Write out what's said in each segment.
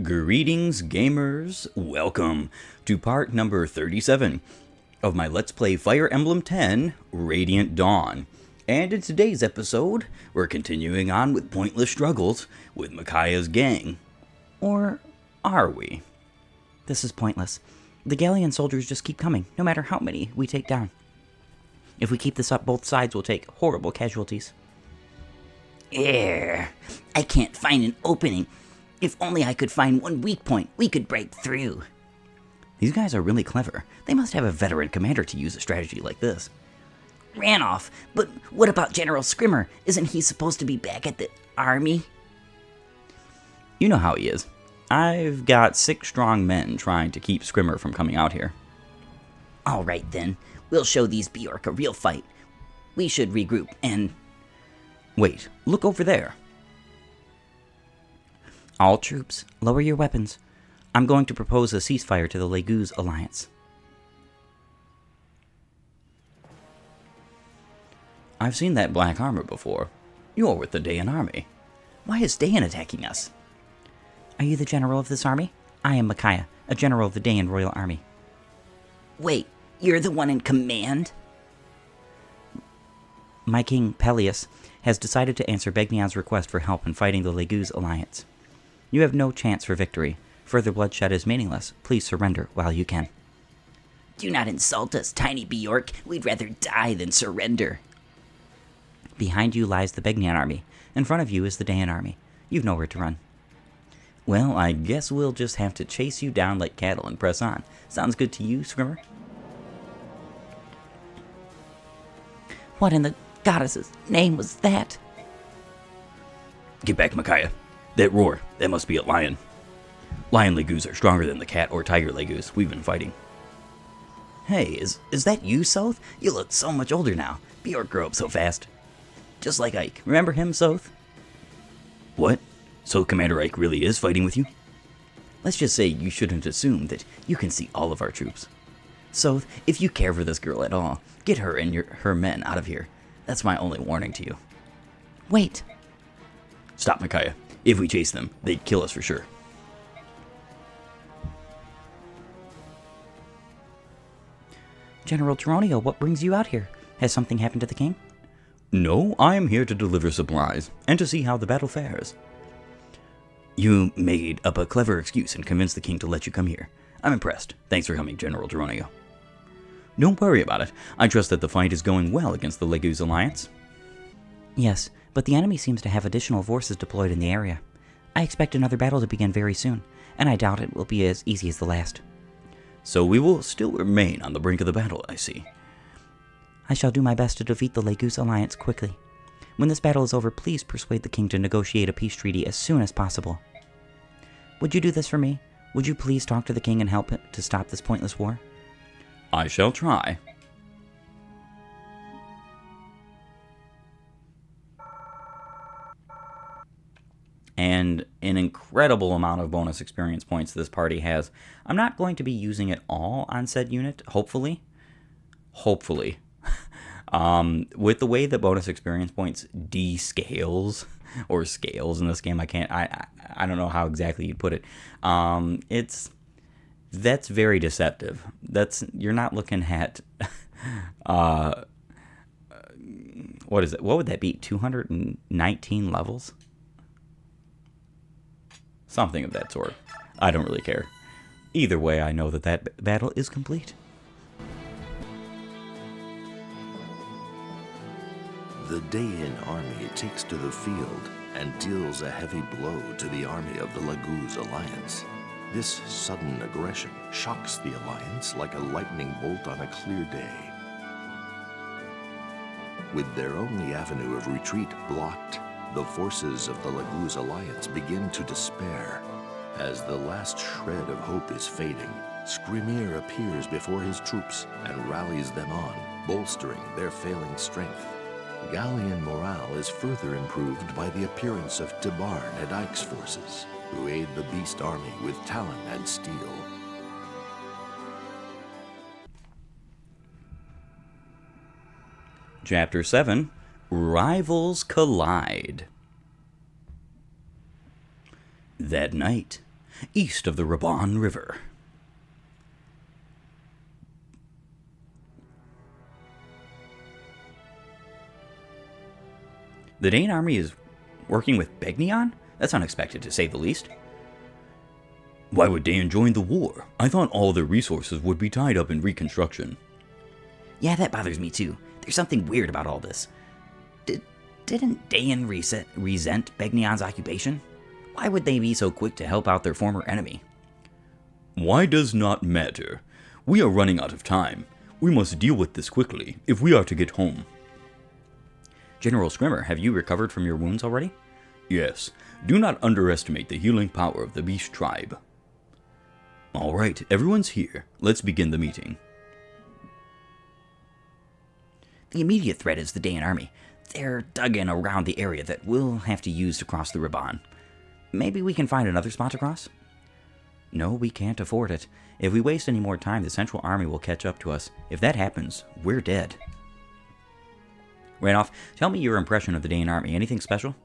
Greetings, gamers. Welcome to part number 37 of my Let's Play Fire Emblem 10 Radiant Dawn. And in today's episode, we're continuing on with pointless struggles with Micaiah's gang. Or are we? This is pointless. The Galleon soldiers just keep coming, no matter how many we take down. If we keep this up, both sides will take horrible casualties. I can't find an opening. If only I could find one weak point, we could break through. These guys are really clever. They must have a veteran commander to use a strategy like this. Ran off, but what about General Scrimmer? Isn't he supposed to be back at the army? You know how he is. I've got 6 strong men trying to keep Scrimmer from coming out here. All right then, we'll show these Bjork a real fight. We should regroup and... Wait, look over there. All troops, lower your weapons. I'm going to propose a ceasefire to the Leguz Alliance. I've seen that black armor before. You're with the Dayan army. Why is Dayan attacking us? Are you the general of this army? I am Micaiah, a general of the Dayan Royal Army. Wait, you're the one in command? My king, Peleus, has decided to answer Begnion's request for help in fighting the Leguz Alliance. You have no chance for victory. Further bloodshed is meaningless. Please surrender while you can. Do not insult us, tiny Bjork. We'd rather die than surrender. Behind you lies the Begnion army. In front of you is the Dayan army. You've nowhere to run. Well, I guess we'll just have to chase you down like cattle and press on. Sounds good to you, Scrimmer? What in the goddess's name was that? Get back, Micaiah. That roar, that must be a lion. Lion Leguz are stronger than the cat or tiger Leguz we've been fighting. Hey, is that you, Soth? You look so much older now. Bjork grew up so fast. Just like Ike. Remember him, Soth? What? So Commander Ike really is fighting with you? Let's just say you shouldn't assume that you can see all of our troops. Soth, if you care for this girl at all, get her and her men out of here. That's my only warning to you. Wait. Stop, Micaiah. If we chase them, they'd kill us for sure. General Geronio, what brings you out here? Has something happened to the king? No, I am here to deliver supplies, and to see how the battle fares. You made up a clever excuse and convinced the king to let you come here. I'm impressed. Thanks for coming, General Geronio. Don't worry about it. I trust that the fight is going well against the Leguz Alliance. Yes, but the enemy seems to have additional forces deployed in the area. I expect another battle to begin very soon, and I doubt it will be as easy as the last. So we will still remain on the brink of the battle, I see. I shall do my best to defeat the Leguz Alliance quickly. When this battle is over, please persuade the king to negotiate a peace treaty as soon as possible. Would you do this for me? Would you please talk to the king and help him to stop this pointless war? I shall try. And an incredible amount of bonus experience points this party has. I'm not going to be using it all on said unit, hopefully. Hopefully. With the way that bonus experience points descales, or scales in this game, I don't know how exactly you'd put it. That's very deceptive. You're not looking at, what is it? What would that be? 219 levels? Something of that sort. I don't really care. Either way, I know that battle is complete. The Dayan army takes to the field and deals a heavy blow to the army of the Leguz Alliance. This sudden aggression shocks the Alliance like a lightning bolt on a clear day. With their only avenue of retreat blocked, the forces of the Leguz Alliance begin to despair. As the last shred of hope is fading, Scrimmer appears before his troops and rallies them on, bolstering their failing strength. Galleon morale is further improved by the appearance of Tibarn and Ike's forces, who aid the Beast Army with talon and steel. Chapter 7, Rivals Collide. That night, east of the Raban River. The Dane army is working with Begnion? That's unexpected, to say the least. Why would Dane join the war? I thought all their resources would be tied up in reconstruction. Yeah, that bothers me too. There's something weird about all this. Didn't Dayan resent Begnion's occupation? Why would they be so quick to help out their former enemy? Why does not matter. We are running out of time. We must deal with this quickly if we are to get home. General Scrimmer, have you recovered from your wounds already? Yes. Do not underestimate the healing power of the Beast tribe. All right, everyone's here. Let's begin the meeting. The immediate threat is the Dayan army. They're dug in around the area that we'll have to use to cross the Raban. Maybe we can find another spot to cross? No, we can't afford it. If we waste any more time, the Central Army will catch up to us. If that happens, we're dead. Randolph, tell me your impression of the Dayan army. Anything special?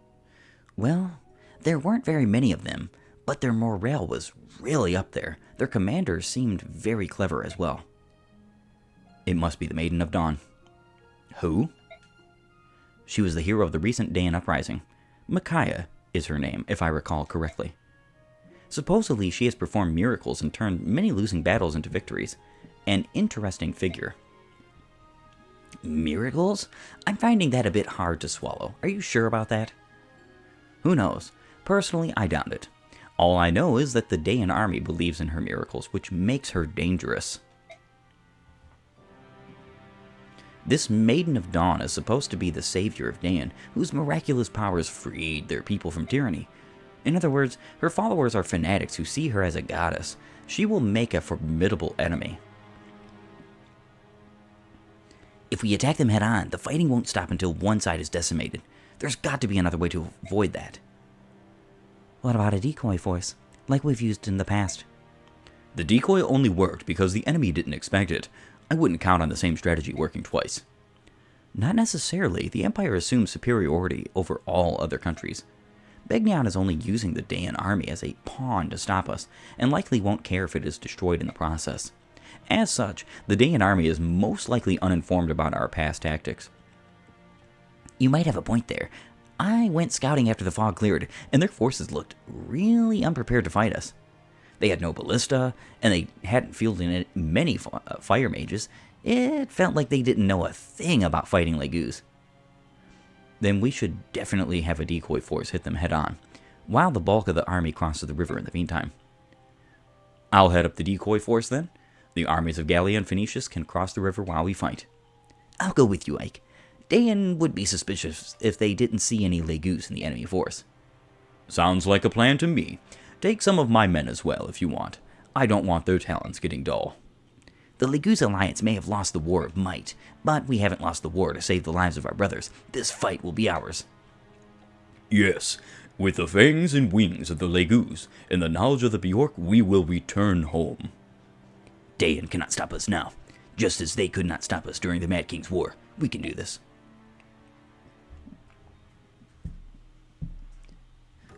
Well, there weren't very many of them, but their morale was really up there. Their commander seemed very clever as well. It must be the Maiden of Dawn. Who? She was the hero of the recent Dayan uprising. Micaiah is her name, if I recall correctly. Supposedly, she has performed miracles and turned many losing battles into victories. An interesting figure. Miracles? I'm finding that a bit hard to swallow. Are you sure about that? Who knows? Personally, I doubt it. All I know is that the Dayan army believes in her miracles, which makes her dangerous. This Maiden of Dawn is supposed to be the savior of Dayan, whose miraculous powers freed their people from tyranny. In other words, her followers are fanatics who see her as a goddess. She will make a formidable enemy. If we attack them head on, the fighting won't stop until one side is decimated. There's got to be another way to avoid that. What about a decoy force, like we've used in the past? The decoy only worked because the enemy didn't expect it. I wouldn't count on the same strategy working twice. Not necessarily. The Empire assumes superiority over all other countries. Begnion is only using the Dayan army as a pawn to stop us, and likely won't care if it is destroyed in the process. As such, the Dayan army is most likely uninformed about our past tactics. You might have a point there. I went scouting after the fog cleared, and their forces looked really unprepared to fight us. They had no ballista, and they hadn't fielded many fire mages. It felt like they didn't know a thing about fighting Legus. Then we should definitely have a decoy force hit them head on, while the bulk of the army crosses the river in the meantime. I'll head up the decoy force then. The armies of Gallia and Phoenicius can cross the river while we fight. I'll go with you, Ike. Dayan would be suspicious if they didn't see any Legus in the enemy force. Sounds like a plan to me. Take some of my men as well if you want. I don't want their talents getting dull. The Legus Alliance may have lost the war of might, but we haven't lost the war to save the lives of our brothers. This fight will be ours. Yes, with the fangs and wings of the Legus and the knowledge of the Bjork, we will return home. Dayan cannot stop us now, just as they could not stop us during the Mad King's War. We can do this.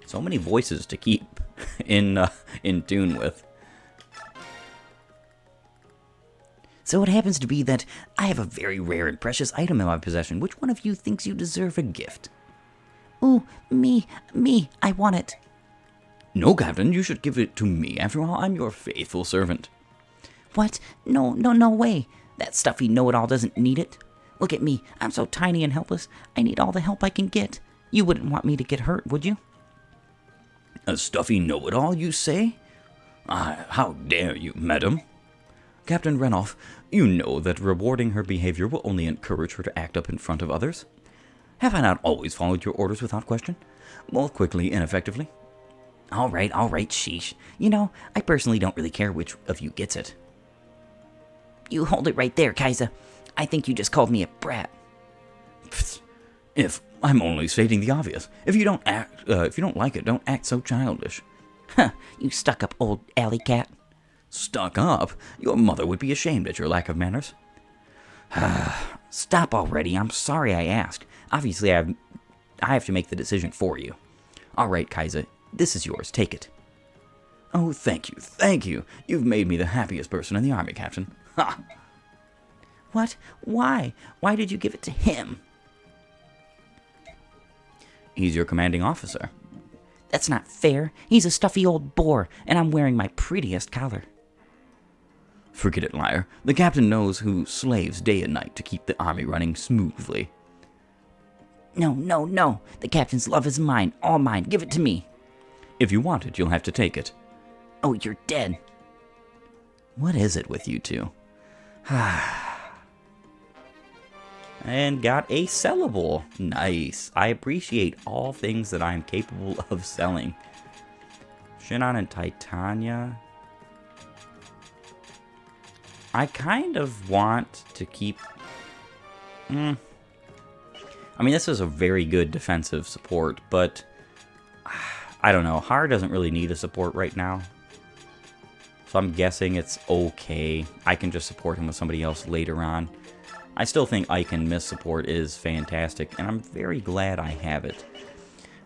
So many voices to keep in tune with. So it happens to be that I have a very rare and precious item in my possession. Which one of you thinks you deserve a gift? Ooh, me, I want it. No, Captain, you should give it to me. After all, I'm your faithful servant. What? No way. That stuffy know-it-all doesn't need it. Look at me. I'm so tiny and helpless. I need all the help I can get. You wouldn't want me to get hurt, would you? A stuffy know-it-all, you say? How dare you, madam? Captain Renoff, you know that rewarding her behavior will only encourage her to act up in front of others. Have I not always followed your orders without question? Both quickly and effectively? All right, sheesh. You know, I personally don't really care which of you gets it. You hold it right there, Kaiser. I think you just called me a brat. Pfft. If I'm only stating the obvious. If you don't like it, don't act so childish. Huh, you stuck-up old alley cat. Stuck up? Your mother would be ashamed at your lack of manners. Stop already. I'm sorry I asked. Obviously, I have to make the decision for you. All right, Kaiser, this is yours. Take it. Oh, thank you, thank you. You've made me the happiest person in the army, Captain. Ha! What? Why? Why did you give it to him? He's your commanding officer. That's not fair. He's a stuffy old bore, and I'm wearing my prettiest collar. Forget it, liar. The captain knows who slaves day and night to keep the army running smoothly. No, no, no. The captain's love is mine, all mine. Give it to me. If you want it, you'll have to take it. Oh, you're dead. What is it with you two? And got a sellable. Nice. I appreciate all things that I am capable of selling. Shinon and Titania. I kind of want to keep... I mean, this is a very good defensive support, but... I don't know. Har doesn't really need a support right now. So I'm guessing it's okay. I can just support him with somebody else later on. I still think Icon Miss support is fantastic, and I'm very glad I have it.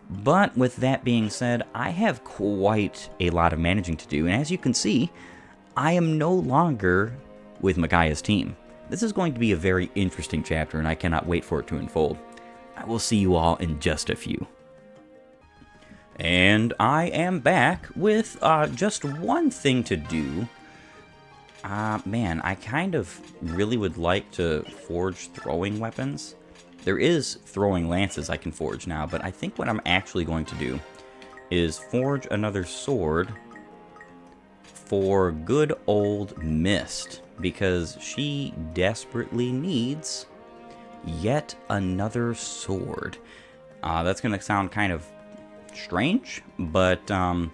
But with that being said, I have quite a lot of managing to do, and as you can see, I am no longer with Micaiah's team. This is going to be a very interesting chapter, and I cannot wait for it to unfold. I will see you all in just a few. And I am back with just one thing to do. Man, I kind of really would like to forge throwing weapons. There is throwing lances I can forge now, but I think what I'm actually going to do is forge another sword for good old Mist, because she desperately needs yet another sword. That's going to sound kind of strange, but the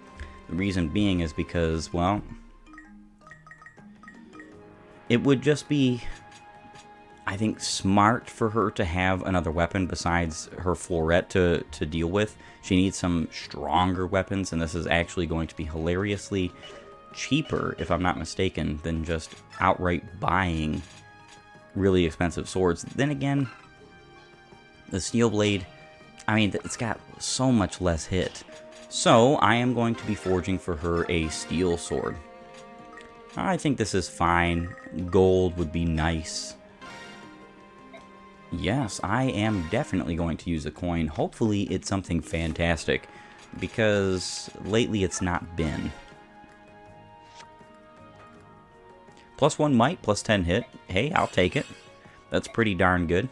reason being is because, well, it would just be, I think, smart for her to have another weapon besides her floret to deal with. She needs some stronger weapons, and this is actually going to be hilariously cheaper, if I'm not mistaken, than just outright buying really expensive swords. Then again, the steel blade, I mean, it's got so much less hit. So I am going to be forging for her a steel sword. I think this is fine. Gold would be nice. Yes, I am definitely going to use a coin. Hopefully it's something fantastic, because lately it's not been. +1 might, +10 hit. Hey, I'll take it. That's pretty darn good.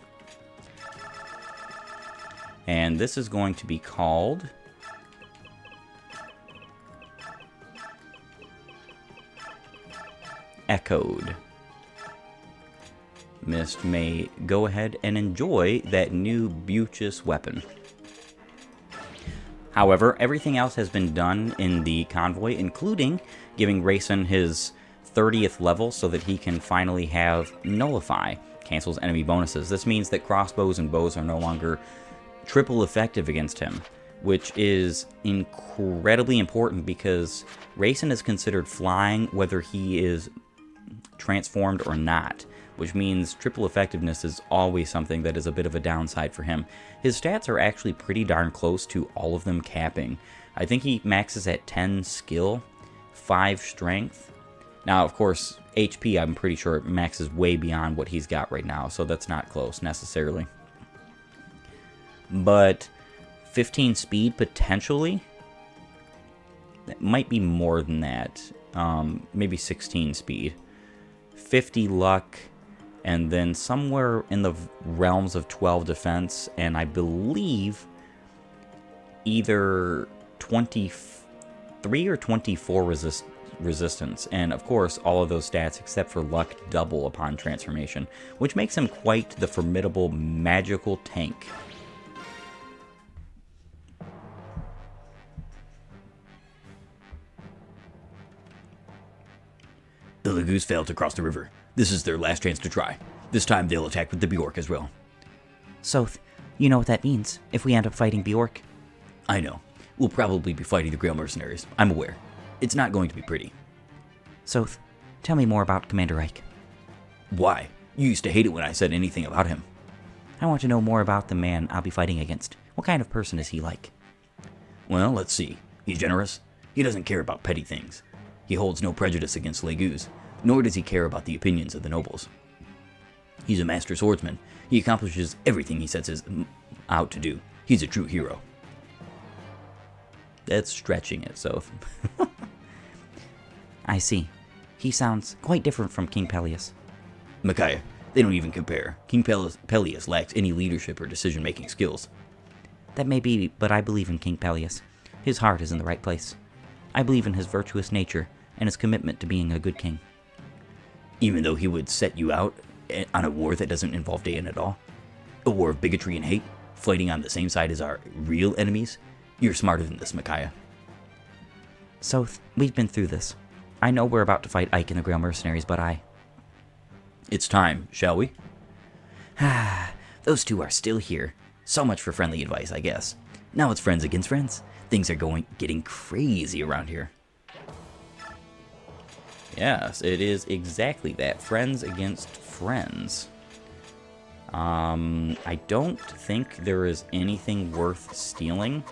And this is going to be called... Echoed. Mist may go ahead and enjoy that new beauteous weapon. However, everything else has been done in the convoy, including giving Rayson his 30th level so that he can finally have Nullify, cancels enemy bonuses. This means that crossbows and bows are no longer triple effective against him, which is incredibly important because Rayson is considered flying whether he is transformed or not, which means triple effectiveness is always something that is a bit of a downside for him. His stats are actually pretty darn close to all of them capping. I think he maxes at 10 skill, 5 strength. Now, of course, HP, I'm pretty sure it maxes way beyond what he's got right now, so that's not close necessarily. But 15 speed, potentially? That might be more than that. Maybe 16 speed. 50 luck, and then somewhere in the realms of 12 defense, and I believe either 23 or 24 resistance. And of course, all of those stats except for luck double upon transformation, which makes him quite the formidable magical tank. The Lagoos failed to cross the river. This is their last chance to try. This time they'll attack with the Bjork as well. Soth, you know what that means, if we end up fighting Bjork? I know. We'll probably be fighting the Grail mercenaries. I'm aware. It's not going to be pretty. Soth, tell me more about Commander Ike. Why? You used to hate it when I said anything about him. I want to know more about the man I'll be fighting against. What kind of person is he like? Well, let's see. He's generous. He doesn't care about petty things. He holds no prejudice against Legus, nor does he care about the opinions of the nobles. He's a master swordsman. He accomplishes everything he sets out to do. He's a true hero. That's stretching it, Soph. I see. He sounds quite different from King Peleus. Micaiah, they don't even compare. King Peleus lacks any leadership or decision-making skills. That may be, but I believe in King Peleus. His heart is in the right place. I believe in his virtuous nature and his commitment to being a good king. Even though he would set you out on a war that doesn't involve Daein at all? A war of bigotry and hate, fighting on the same side as our real enemies? You're smarter than this, Micaiah. Soth, we've been through this. I know we're about to fight Ike and the Grail Mercenaries, but It's time, shall we? Those two are still here. So much for friendly advice, I guess. Now it's friends against friends. Things are getting crazy around here. Yes, it is exactly that. Friends against friends. I don't think there is anything worth stealing.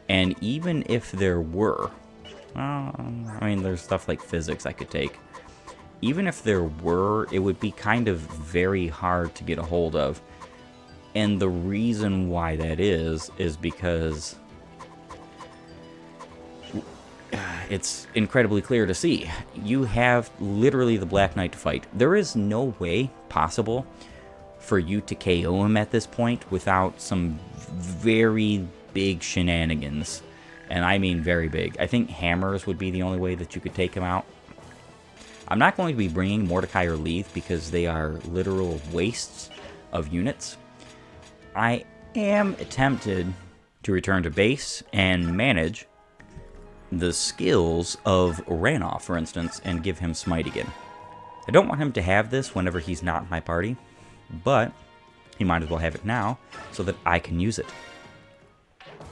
And even if there were, there's stuff like physics I could take. Even if there were, it would be kind of very hard to get a hold of. And the reason why that is because it's incredibly clear to see. You have literally the Black Knight to fight. There is no way possible for you to KO him at this point without some very big shenanigans. And I mean very big. I think hammers would be the only way that you could take him out. I'm not going to be bringing Mordecai or Leith because they are literal wastes of units. I am tempted to return to base and manage the skills of Ranoff, for instance, and give him Smite again. I don't want him to have this whenever he's not in my party, but he might as well have it now so that I can use it.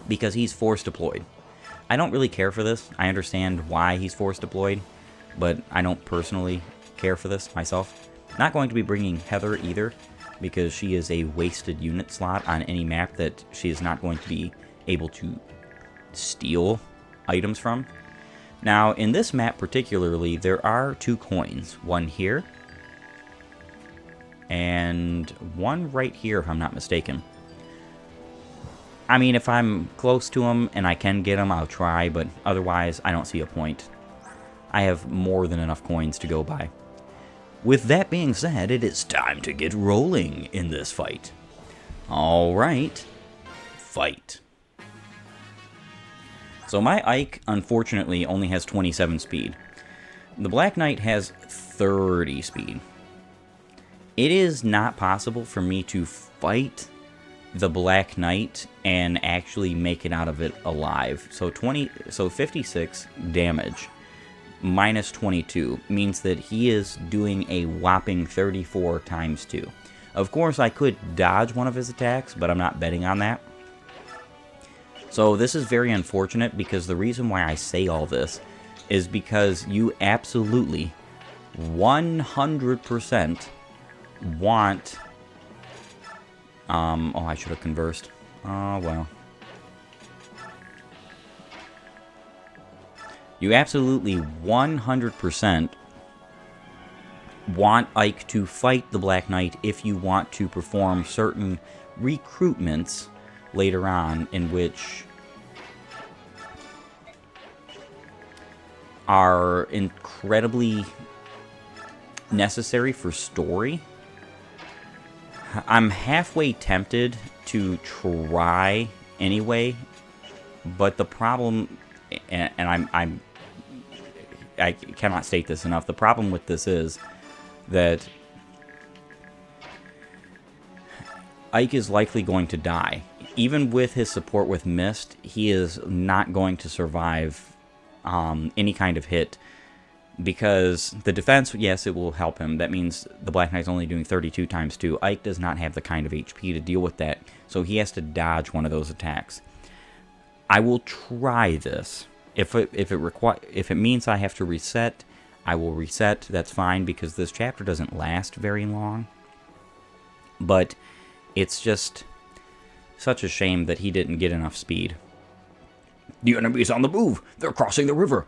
Because he's force deployed. I don't really care for this. I understand why he's force deployed, but I don't personally care for this myself. Not going to be bringing Heather either, because she is a wasted unit slot on any map that she is not going to be able to steal items from. Now, in this map particularly, there are 2 coins. One here, and one right here, if I'm not mistaken. I mean, if I'm close to him and I can get him, I'll try, but otherwise, I don't see a point. I have more than enough coins to go by. With that being said, it is time to get rolling in this fight. Alright, fight. So my Ike, unfortunately, only has 27 speed. The Black Knight has 30 speed. It is not possible for me to fight the Black Knight and actually make it out of it alive. So 56 damage minus 22 means that he is doing a whopping 34 times 2. Of course, I could dodge one of his attacks, but I'm not betting on that. So this is very unfortunate, because the reason why I say all this is because you absolutely 100% want... I should have conversed. Oh, well. You absolutely 100% want Ike to fight the Black Knight if you want to perform certain recruitments later on, in which are incredibly necessary for story. I'm halfway tempted to try anyway, but the problem, and I cannot state this enough, the problem with this is that Ike is likely going to die. Even with his support with Mist, he is not going to survive any kind of hit, because the defense, yes, it will help him. That means the Black Knight's only doing 32 times 2. Ike does not have the kind of HP to deal with that, so he has to dodge one of those attacks. I will try this. If it means I have to reset, I will reset. That's fine, because this chapter doesn't last very long. But it's just such a shame that he didn't get enough speed. The enemy is on the move. They're crossing the river.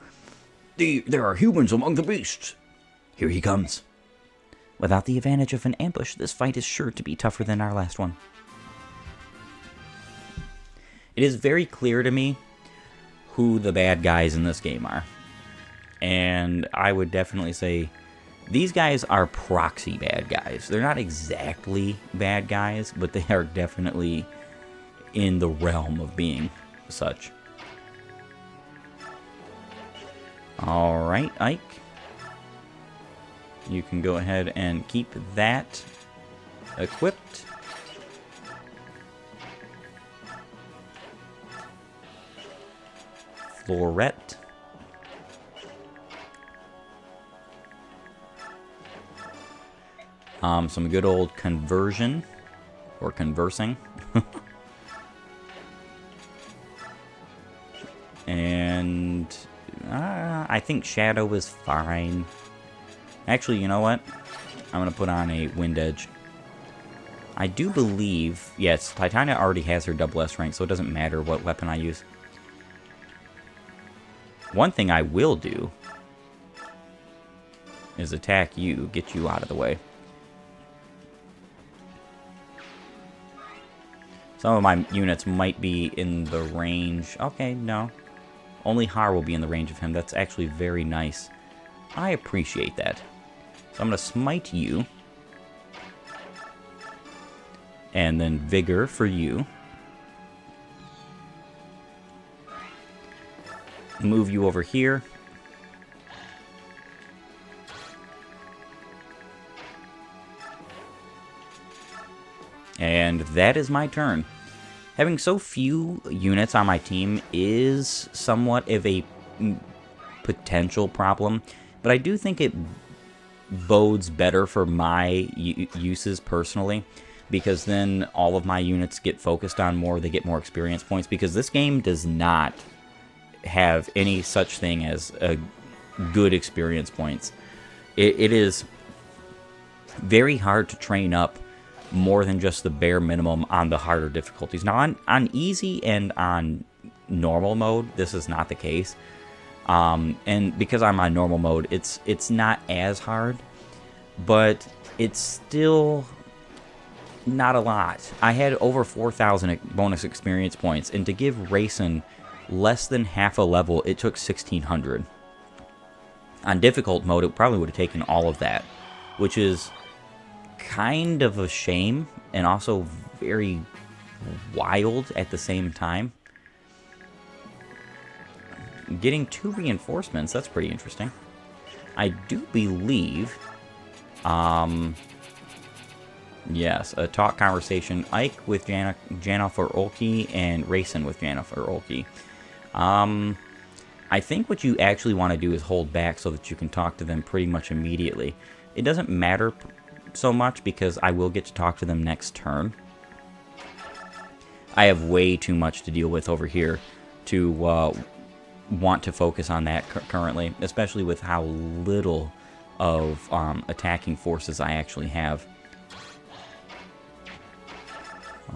There are humans among the beasts. Here he comes. Without the advantage of an ambush, this fight is sure to be tougher than our last one. It is very clear to me who the bad guys in this game are. And I would definitely say these guys are proxy bad guys. They're not exactly bad guys, but they are definitely in the realm of being such. Alright, Ike. You can go ahead and keep that equipped. Floret. Some good old conversion, or conversing. And I think Shadow is fine. Actually, you know what? I'm going to put on a Wind Edge. I do believe, yes, Titania already has her double S rank, so it doesn't matter what weapon I use. One thing I will do is attack you, get you out of the way. Some of my units might be in the range. Okay, no. Only Har will be in the range of him. That's actually very nice. I appreciate that. So I'm going to smite you. And then Vigor for you. Move you over here. And that is my turn. Having so few units on my team is somewhat of a potential problem, but I do think it bodes better for my uses personally, because then all of my units get focused on more, they get more experience points, because this game does not have any such thing as a good experience points. It is very hard to train up more than just the bare minimum on the harder difficulties. Now, on easy and on normal mode, this is not the case. And because I'm on normal mode, it's not as hard, but it's still not a lot. I had over 4,000 bonus experience points, and to give Racing less than half a level, it took 1,600. On difficult mode, it probably would have taken all of that, which is kind of a shame, and also very wild at the same time. Getting 2 reinforcements, that's pretty interesting. I do believe, yes, a talk conversation, Ike with Janna for Olki, and Racing with Janna for Olki. I think what you actually want to do is hold back so that you can talk to them pretty much immediately. It doesn't matter so much because I will get to talk to them next turn. I have way too much to deal with over here to want to focus on that currently, especially with how little of attacking forces I actually have.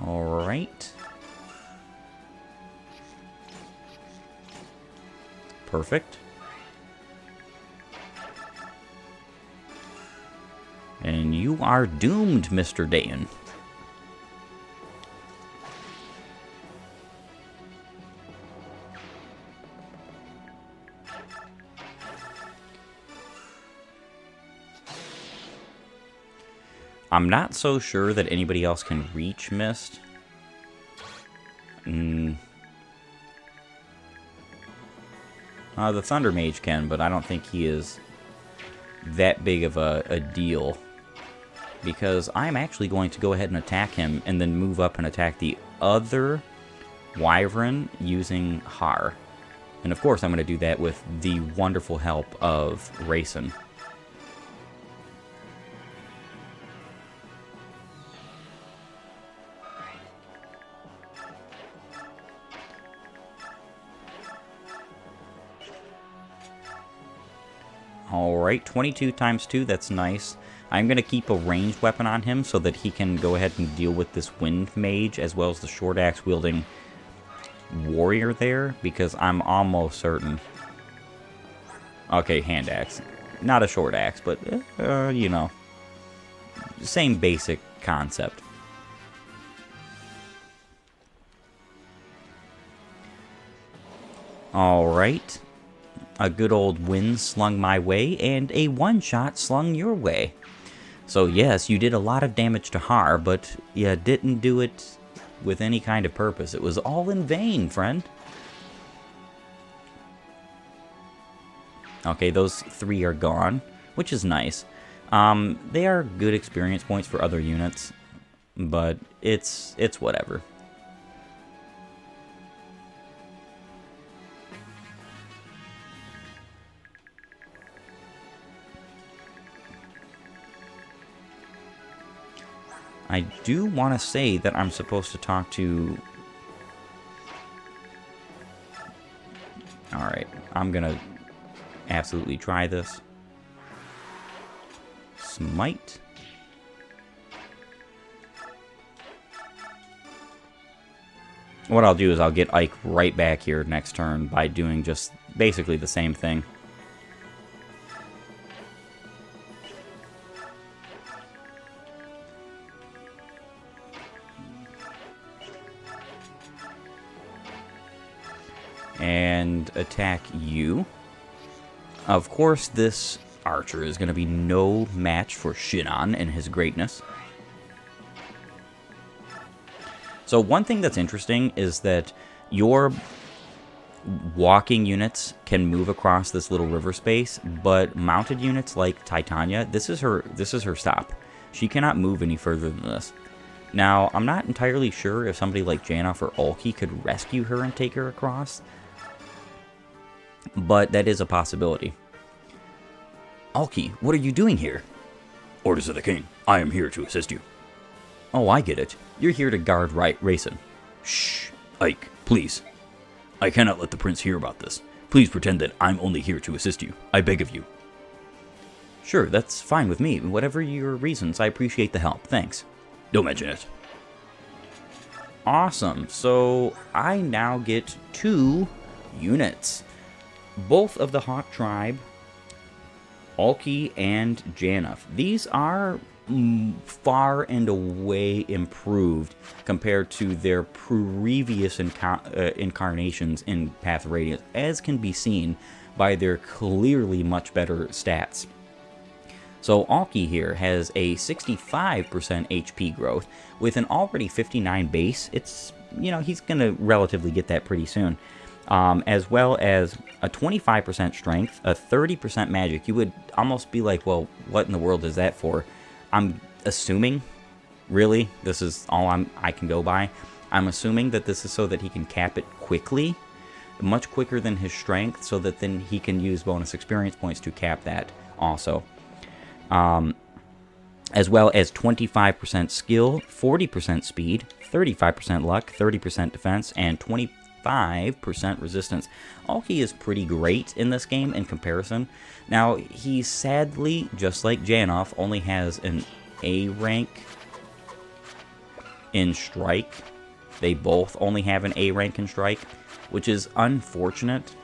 Alright. Perfect. And you are doomed, Mr. Dayan. I'm not so sure that anybody else can reach Mist. The Thunder Mage can, but I don't think he is that big of a deal. Because I'm actually going to go ahead and attack him and then move up and attack the other Wyvern using Har. And of course I'm going to do that with the wonderful help of Racing. Alright, 22 times 2, that's nice. I'm going to keep a ranged weapon on him so that he can go ahead and deal with this Wind Mage as well as the short axe wielding warrior there, because I'm almost certain... Okay, hand axe. Not a short axe, but, you know, same basic concept. Alright. A good old wind slung my way, and a one-shot slung your way. So yes, you did a lot of damage to Har, but you didn't do it with any kind of purpose. It was all in vain, friend. Okay, those 3 are gone, which is nice. They are good experience points for other units, but it's whatever. I do want to say that I'm supposed to talk to... Alright, I'm gonna absolutely try this. Smite. What I'll do is I'll get Ike right back here next turn by doing just basically the same thing. And attack you. Of course, this archer is going to be no match for Shinon and his greatness. So one thing that's interesting is that your walking units can move across this little river space, but mounted units like Titania, this is her stop. She cannot move any further than this. Now, I'm not entirely sure if somebody like Janov or Ulki could rescue her and take her across, but that is a possibility. Ulki, what are you doing here? Orders of the king. I am here to assist you. Oh, I get it. You're here to guard Rayson. Shh, Ike, please. I cannot let the prince hear about this. Please pretend that I'm only here to assist you. I beg of you. Sure, that's fine with me. Whatever your reasons, I appreciate the help. Thanks. Don't mention it. Awesome. So I now get 2 units. Both of the Hawk tribe, Ulki and Janov. These are far and away improved compared to their previous incarnations in Path of Radiance, as can be seen by their clearly much better stats. So Ulki here has a 65% HP growth with an already 59 base. It's, you know, he's going to relatively get that pretty soon. As well as a 25% strength, a 30% magic. You would almost be like, well, what in the world is that for? I'm assuming, really, this is all I can go by. I'm assuming that this is so that he can cap it quickly, much quicker than his strength, so that then he can use bonus experience points to cap that also. As well as 25% skill, 40% speed, 35% luck, 30% defense, and 25% resistance. Ulki is pretty great in this game in comparison. Now, he sadly, just like Janov, only has an A rank in Strike. They both only have an A rank in Strike, which is unfortunate,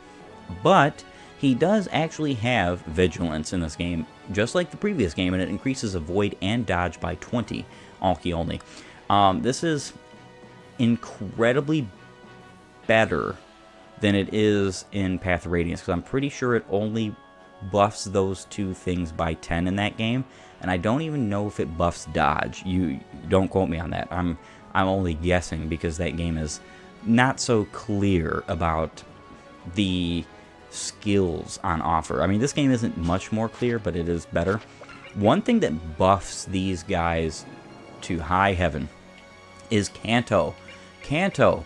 but he does actually have Vigilance in this game, just like the previous game, and it increases Avoid and Dodge by 20, Ulki only. This is incredibly better than it is in Path of Radiance, because I'm pretty sure it only buffs those 2 things by 10 in that game, and I don't even know if it buffs dodge. You don't quote me on that. I'm only guessing because that game is not so clear about the skills on offer. I mean, this game isn't much more clear, but it is better. One thing that buffs these guys to high heaven is Canto. Canto.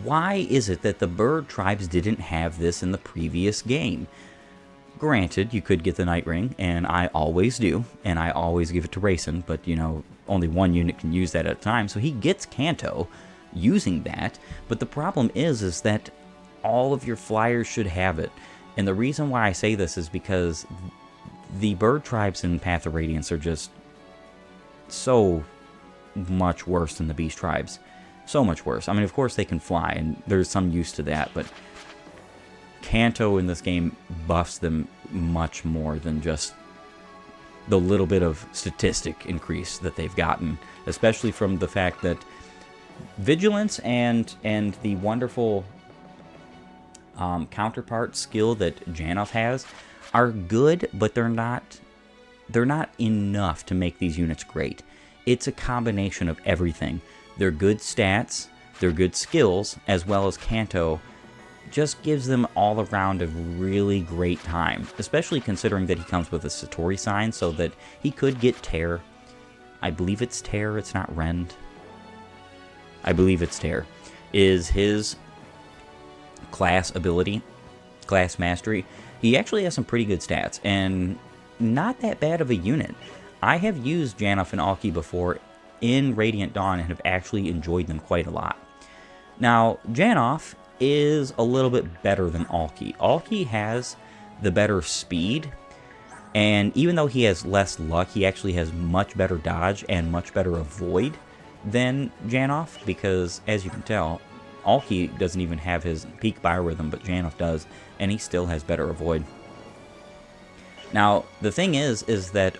Why is it that the bird tribes didn't have this in the previous game? Granted, you could get the Night Ring, and I always do, and I always give it to Rayson, but, you know, only one unit can use that at a time, so he gets Canto using that, but the problem is that all of your flyers should have it, and the reason why I say this is because the bird tribes in Path of Radiance are just so much worse than the beast tribes. So much worse. I mean, of course they can fly, and there's some use to that, but Kanto in this game buffs them much more than just the little bit of statistic increase that they've gotten, especially from the fact that Vigilance and the wonderful counterpart skill that Janov has are good, but they're not enough to make these units great. It's a combination of everything. They're good stats, they're good skills, as well as Kanto just gives them all around a really great time, especially considering that he comes with a Satori sign, so that he could get Tear. I believe it's Tear, it's not Rend. I believe it's Tear. Is his class ability, class mastery. He actually has some pretty good stats, and not that bad of a unit. I have used Janov and Alki before in Radiant Dawn and have actually enjoyed them quite a lot. Now, Janov is a little bit better than Alki. Alki has the better speed, and even though he has less luck, he actually has much better dodge and much better avoid than Janov, because as you can tell, Alki doesn't even have his peak biorhythm, but Janov does, and he still has better avoid. Now, the thing is that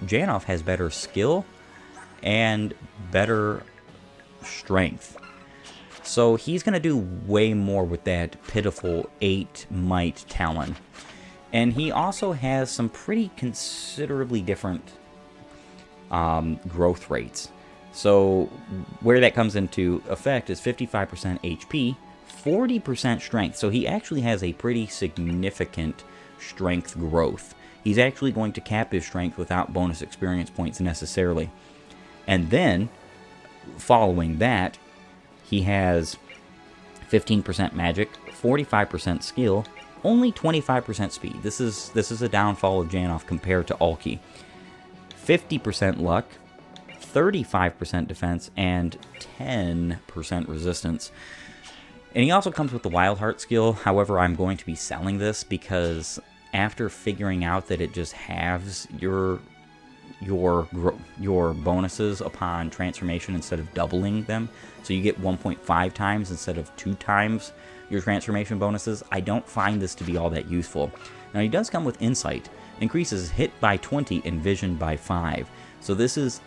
Janov has better skill and better strength. So he's going to do way more with that pitiful 8 might talon. And he also has some pretty considerably different growth rates. So where that comes into effect is 55% HP, 40% strength. So he actually has a pretty significant strength growth. He's actually going to cap his strength without bonus experience points necessarily. And then, following that, he has 15% magic, 45% skill, only 25% speed. This is a downfall of Janov compared to Alki. 50% luck, 35% defense, and 10% resistance. And he also comes with the Wild Heart skill. However, I'm going to be selling this because after figuring out that it just halves your bonuses upon transformation instead of doubling them, so you get 1.5 times instead of 2 times your transformation bonuses, I don't find this to be all that useful. Now, he does come with Insight, increases hit by 20 and vision by 5. So this is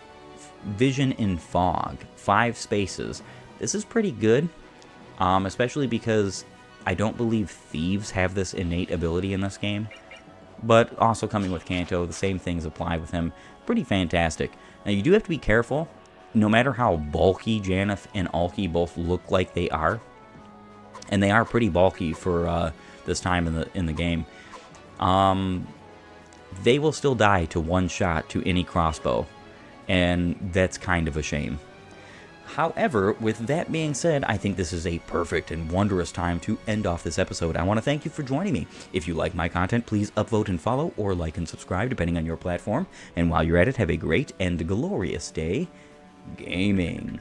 vision in fog, 5 spaces. This is pretty good, especially because I don't believe thieves have this innate ability in this game. But also coming with Kanto, the same things apply with him. Pretty fantastic. Now, you do have to be careful. No matter how bulky Janov and Alki both look like they are, and they are pretty bulky for this time in the game, they will still die to one shot to any crossbow, and that's kind of a shame. However, with that being said, I think this is a perfect and wondrous time to end off this episode. I want to thank you for joining me. If you like my content, please upvote and follow, or like and subscribe, depending on your platform. And while you're at it, have a great and glorious day gaming.